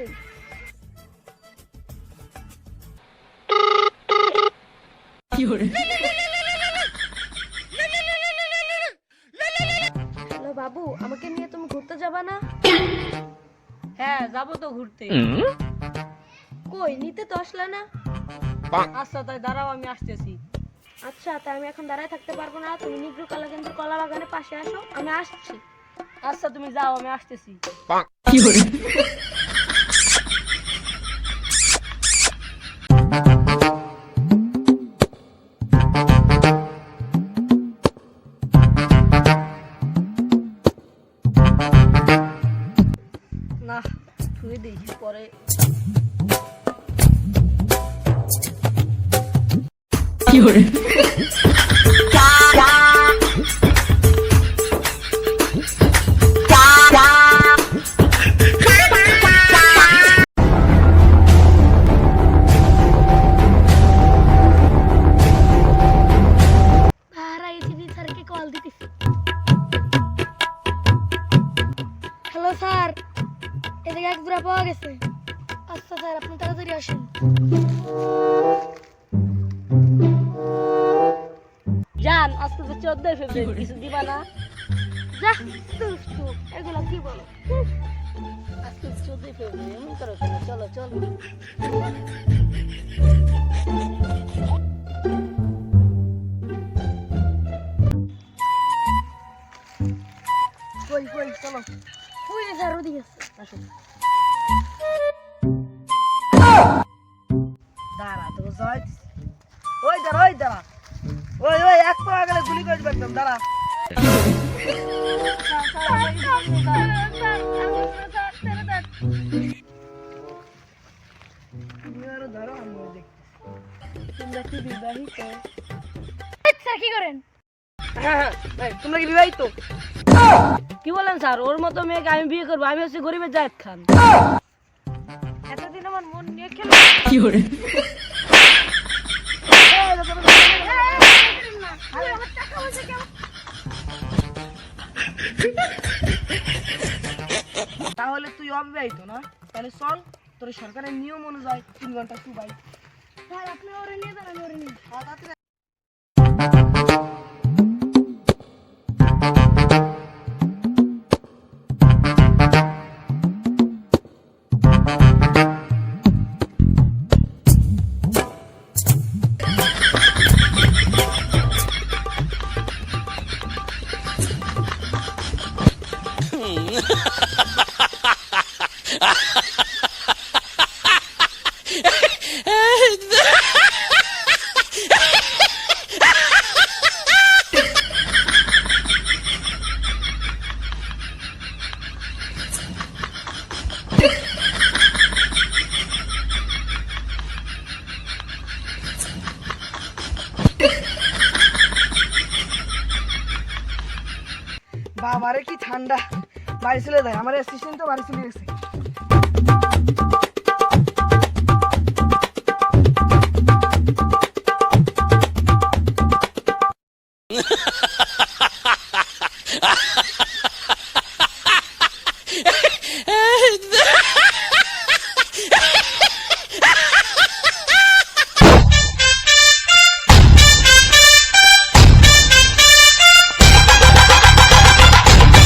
দেই। হ্যালো বাবু, আমাকে নিয়ে তুমি ঘুরতে যাবা না? হ্যাঁ যাবো তো ঘুরতে। কই নিতে তো আসলে না? আচ্ছা তাই দাঁড়াও, আমি আসতেছি। আচ্ছা, তাই আমি এখন দাঁড়ায় থাকতে পারবো না। তুমি নিগ্রো কলা কেন্দ্র কলা বাগানের পাশে আসো, আমি আসছি। আচ্ছা তুমি যাও, আমি আসতেছি। না ধুয়ে দিই পরে। ভাড়া ইঞ্জিনিয়ার স্যারকে কল দিতেছি। হ্যালো স্যার, এদিকে এক জোড়া পাওয়া গেছে। আচ্ছা স্যার, আপনি তাড়াতাড়ি আসুন। জান আজকে তো 14 ফেব্রুয়ারি, কিছু দিবা না? যা দুষ্টু, এগুলো কি বলো? আজকে 14 ফেব্রুয়ারি, এমন করো কেন? চলো চলো। কই কই চলো। ওই যে স্যার ওদিকে আছে। আসো। দাঁড়া তো যাই। ওই দাঁড়া ওই দাঁড়া। ওই ওই এক পা গেলে গুলি করে দিবে একদম, দাঁড়া। ধরো আমি দেখতেছি। তোমরা কি বিবাহিত? স্যার কি করেন? হ্যাঁ হ্যাঁ, তোমরা কি বিবাহিত? কি বলেন স্যার? ওর মতো মেয়েকে আমি বিয়ে করবো? আমি হচ্ছে গরিবের জায়েদ খান। এতদিন আমার মন নিয়ে খেলে তাহলে তুই অবিবাহিত না? তাহলে চল, তোর সরকারের নিয়ম অনুযায়ী 3 ঘন্টা তুই বাই। স্যার আপনি ওরে নিয়ে যান, আমি ওরে নিয়ে বাবারে কি ঠান্ডা! বাড়ি চলে যায়, আমার অ্যাসিস্ট্যান্ট তো বাড়ি চলে গেছে।